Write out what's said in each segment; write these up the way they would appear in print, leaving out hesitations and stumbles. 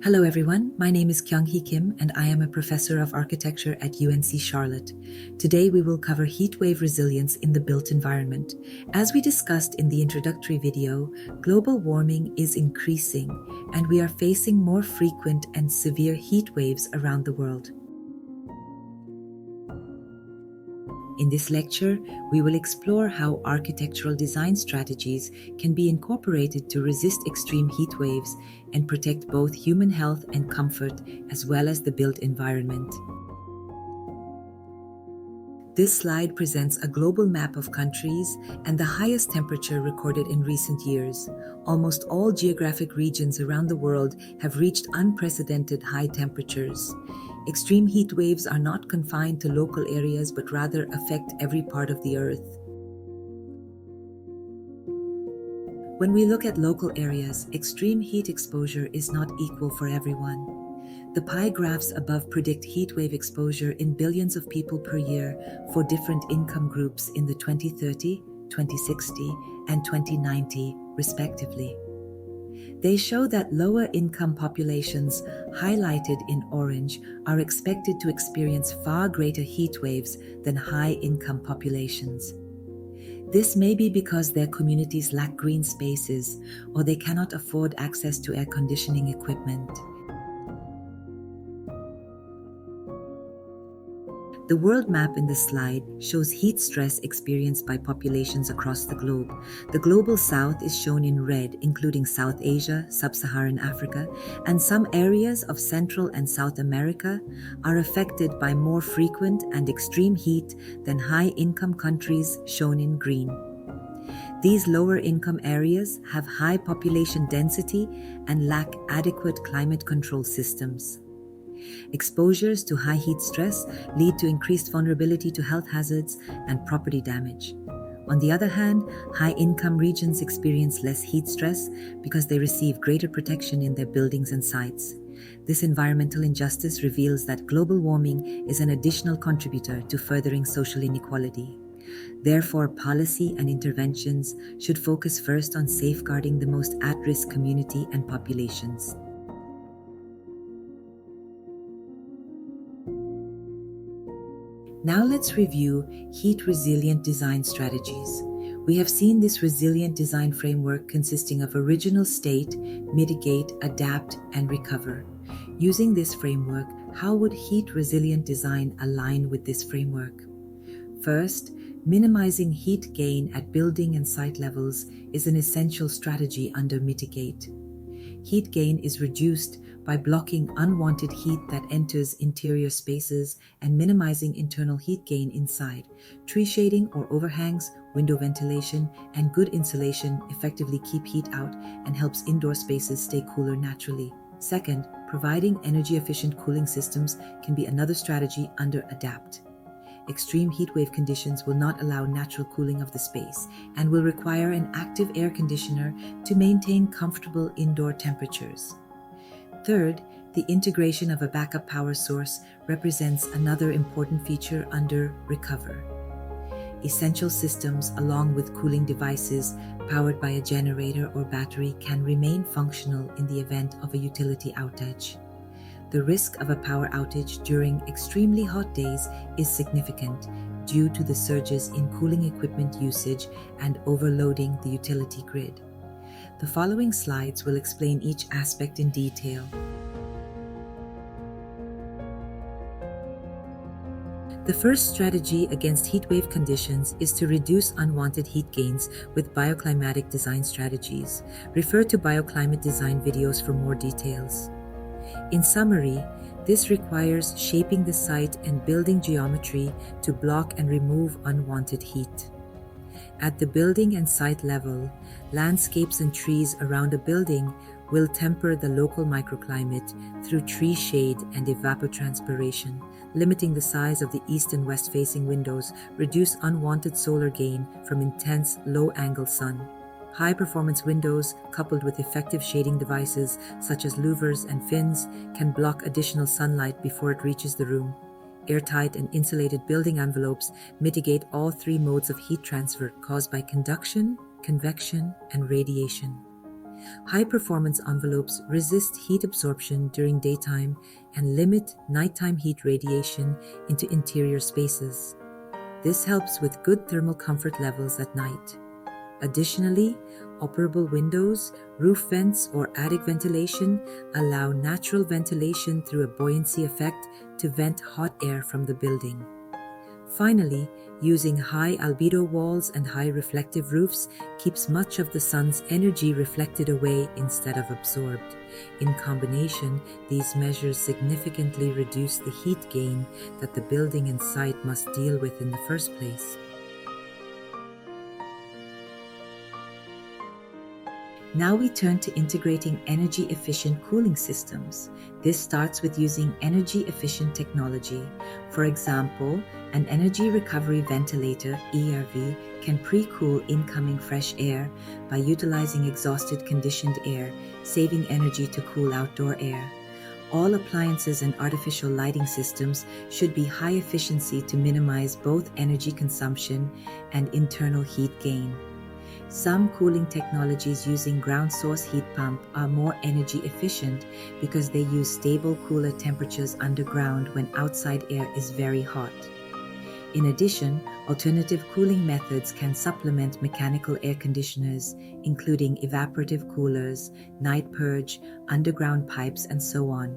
Hello everyone, my name is Kyoung-Hee Kim and I am a professor of architecture at UNC Charlotte. Today we will cover heatwave resilience in the built environment. As we discussed in the introductory video, global warming is increasing and we are facing more frequent and severe heat waves around the world. In this lecture, we will explore how architectural design strategies can be incorporated to resist extreme heat waves and protect both human health and comfort, as well as the built environment. This slide presents a global map of countries and the highest temperature recorded in recent years. Almost all geographic regions around the world have reached unprecedented high temperatures. Extreme heat waves are not confined to local areas but rather affect every part of the Earth. When we look at local areas, extreme heat exposure is not equal for everyone. The pie graphs above predict heat wave exposure in billions of people per year for different income groups in the 2030, 2060, and 2090, respectively. They show that lower income populations, highlighted in orange, are expected to experience far greater heat waves than high income populations. This may be because their communities lack green spaces or they cannot afford access to air conditioning equipment. The world map in the slide shows heat stress experienced by populations across the globe. The global south is shown in red, including South Asia, Sub-Saharan Africa, and some areas of Central and South America are affected by more frequent and extreme heat than high-income countries shown in green. These lower-income areas have high population density and lack adequate climate control systems. Exposures to high heat stress lead to increased vulnerability to health hazards and property damage. On the other hand, high-income regions experience less heat stress because they receive greater protection in their buildings and sites. This environmental injustice reveals that global warming is an additional contributor to furthering social inequality. Therefore, policy and interventions should focus first on safeguarding the most at-risk community and populations. Now let's review heat-resilient design strategies. We have seen this resilient design framework consisting of original state, mitigate, adapt, and recover. Using this framework, how would heat-resilient design align with this framework? First, minimizing heat gain at building and site levels is an essential strategy under mitigate. Heat gain is reduced by blocking unwanted heat that enters interior spaces and minimizing internal heat gain inside. Tree shading or overhangs, window ventilation, and good insulation effectively keep heat out and helps indoor spaces stay cooler naturally. Second, providing energy-efficient cooling systems can be another strategy under adapt. Extreme heatwave conditions will not allow natural cooling of the space and will require an active air conditioner to maintain comfortable indoor temperatures. Third, the integration of a backup power source represents another important feature under recover. Essential systems along with cooling devices powered by a generator or battery can remain functional in the event of a utility outage. The risk of a power outage during extremely hot days is significant due to the surges in cooling equipment usage and overloading the utility grid. The following slides will explain each aspect in detail. The first strategy against heatwave conditions is to reduce unwanted heat gains with bioclimatic design strategies. Refer to bioclimate design videos for more details. In summary, this requires shaping the site and building geometry to block and remove unwanted heat. At the building and site level, landscapes and trees around a building will temper the local microclimate through tree shade and evapotranspiration, limiting the size of the east and west facing windows, reduce unwanted solar gain from intense low-angle sun. High-performance windows, coupled with effective shading devices such as louvers and fins, can block additional sunlight before it reaches the room. Airtight and insulated building envelopes mitigate all three modes of heat transfer caused by conduction, convection, and radiation. High-performance envelopes resist heat absorption during daytime and limit nighttime heat radiation into interior spaces. This helps with good thermal comfort levels at night. Additionally, operable windows, roof vents, or attic ventilation allow natural ventilation through a buoyancy effect to vent hot air from the building. Finally, using high albedo walls and high reflective roofs keeps much of the sun's energy reflected away instead of absorbed. In combination, these measures significantly reduce the heat gain that the building and site must deal with in the first place. Now we turn to integrating energy-efficient cooling systems. This starts with using energy-efficient technology. For example, an energy recovery ventilator, ERV, can pre-cool incoming fresh air by utilizing exhausted conditioned air, saving energy to cool outdoor air. All appliances and artificial lighting systems should be high efficiency to minimize both energy consumption and internal heat gain. Some cooling technologies using ground source heat pump are more energy efficient because they use stable cooler temperatures underground when outside air is very hot. In addition, alternative cooling methods can supplement mechanical air conditioners, including evaporative coolers, night purge, underground pipes, and so on.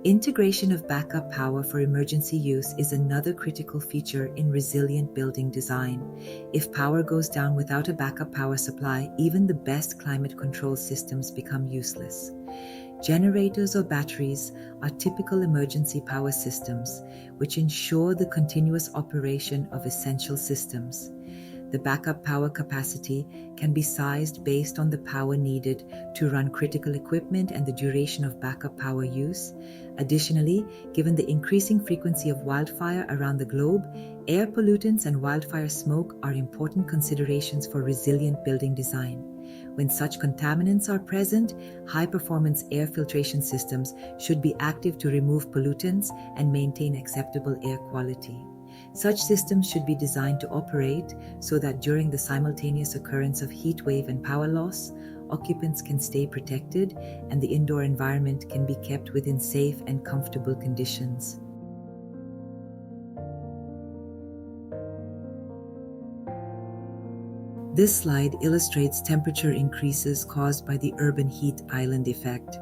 Integration of backup power for emergency use is another critical feature in resilient building design. If power goes down without a backup power supply, even the best climate control systems become useless. Generators or batteries are typical emergency power systems, which ensure the continuous operation of essential systems. The backup power capacity can be sized based on the power needed to run critical equipment and the duration of backup power use. Additionally, given the increasing frequency of wildfire around the globe, air pollutants and wildfire smoke are important considerations for resilient building design. When such contaminants are present, high-performance air filtration systems should be active to remove pollutants and maintain acceptable air quality. Such systems should be designed to operate so that during the simultaneous occurrence of heat wave and power loss, occupants can stay protected and the indoor environment can be kept within safe and comfortable conditions. This slide illustrates temperature increases caused by the urban heat island effect.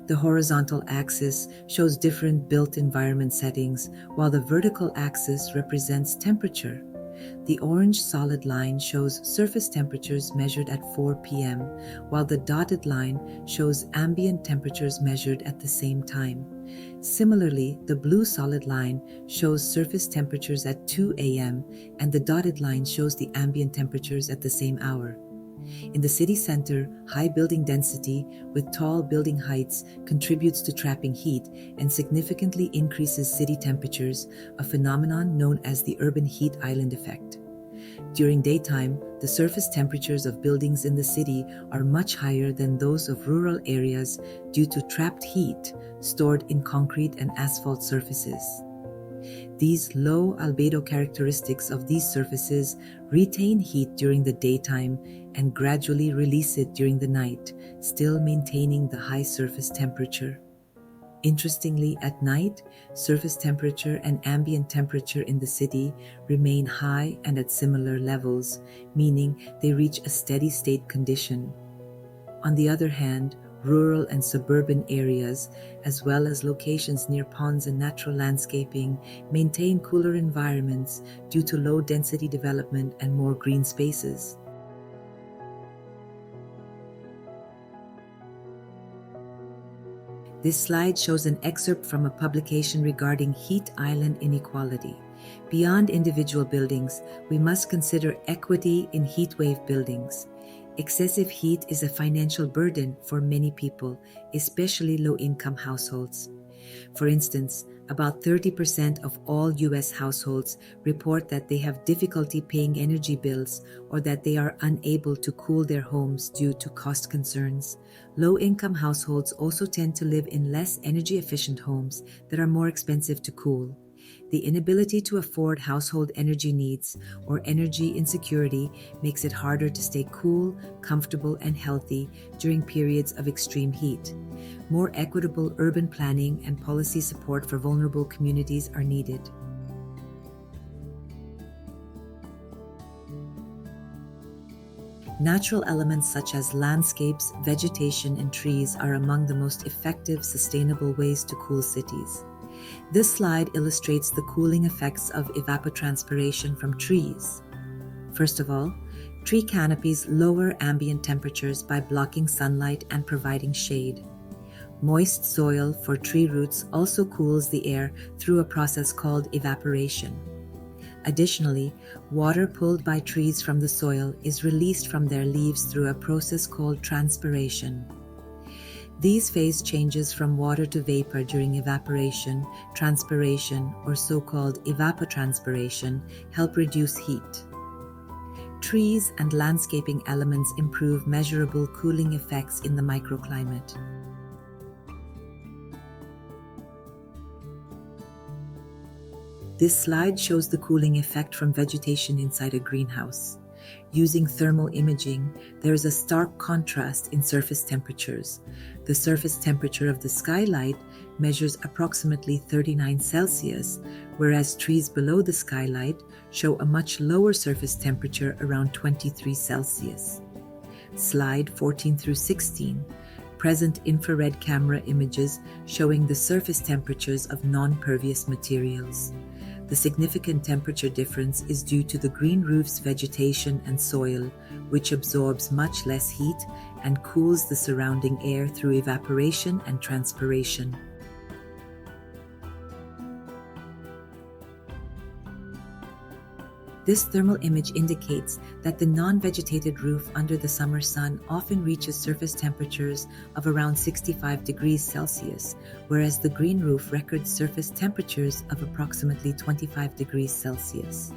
The horizontal axis shows different built environment settings, while the vertical axis represents temperature. The orange solid line shows surface temperatures measured at 4 p.m., while the dotted line shows ambient temperatures measured at the same time. Similarly, the blue solid line shows surface temperatures at 2 a.m., and the dotted line shows the ambient temperatures at the same hour. In the city center, high building density with tall building heights contributes to trapping heat and significantly increases city temperatures, a phenomenon known as the urban heat island effect. During daytime, the surface temperatures of buildings in the city are much higher than those of rural areas due to trapped heat stored in concrete and asphalt surfaces. These low albedo characteristics of these surfaces retain heat during the daytime and gradually release it during the night, still maintaining the high surface temperature. Interestingly, at night, surface temperature and ambient temperature in the city remain high and at similar levels, meaning they reach a steady state condition. On the other hand, rural and suburban areas, as well as locations near ponds and natural landscaping, maintain cooler environments due to low density development and more green spaces. This slide shows an excerpt from a publication regarding heat island inequality. Beyond individual buildings, we must consider equity in heatwave buildings. Excessive heat is a financial burden for many people, especially low-income households. For instance, about 30% of all U.S. households report that they have difficulty paying energy bills or that they are unable to cool their homes due to cost concerns. Low-income households also tend to live in less energy-efficient homes that are more expensive to cool. The inability to afford household energy needs or energy insecurity makes it harder to stay cool, comfortable, and healthy during periods of extreme heat. More equitable urban planning and policy support for vulnerable communities are needed. Natural elements such as landscapes, vegetation, and trees are among the most effective, sustainable ways to cool cities. This slide illustrates the cooling effects of evapotranspiration from trees. First of all, tree canopies lower ambient temperatures by blocking sunlight and providing shade. Moist soil for tree roots also cools the air through a process called evaporation. Additionally, water pulled by trees from the soil is released from their leaves through a process called transpiration. These phase changes from water to vapor during evaporation, transpiration, or so-called evapotranspiration help reduce heat. Trees and landscaping elements improve measurable cooling effects in the microclimate. This slide shows the cooling effect from vegetation inside a greenhouse. Using thermal imaging, there is a stark contrast in surface temperatures. The surface temperature of the skylight measures approximately 39 Celsius, whereas trees below the skylight show a much lower surface temperature around 23 Celsius. Slide 14 through 16 present infrared camera images showing the surface temperatures of non-pervious materials. The significant temperature difference is due to the green roof's vegetation and soil, which absorbs much less heat and cools the surrounding air through evaporation and transpiration. This thermal image indicates that the non-vegetated roof under the summer sun often reaches surface temperatures of around 65 degrees Celsius, whereas the green roof records surface temperatures of approximately 25 degrees Celsius.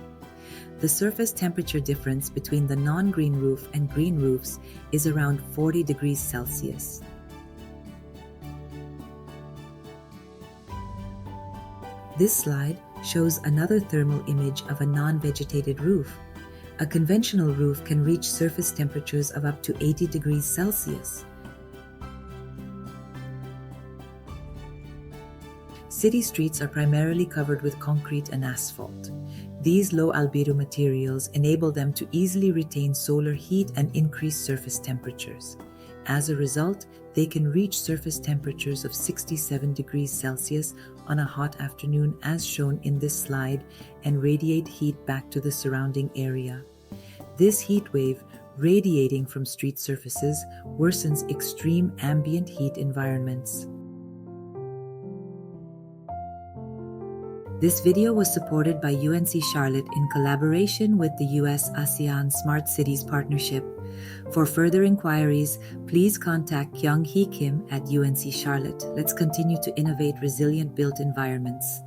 The surface temperature difference between the non-green roof and green roofs is around 40 degrees Celsius. This slide shows another thermal image of a non-vegetated roof. A conventional roof can reach surface temperatures of up to 80 degrees Celsius. City streets are primarily covered with concrete and asphalt. These low albedo materials enable them to easily retain solar heat and increase surface temperatures. As a result, they can reach surface temperatures of 67 degrees Celsius on a hot afternoon as shown in this slide and radiate heat back to the surrounding area. This heat wave, radiating from street surfaces, worsens extreme ambient heat environments. This video was supported by UNC Charlotte in collaboration with the US-ASEAN Smart Cities Partnership. For further inquiries, please contact Kyoung-Hee Kim at UNC Charlotte. Let's continue to innovate resilient built environments.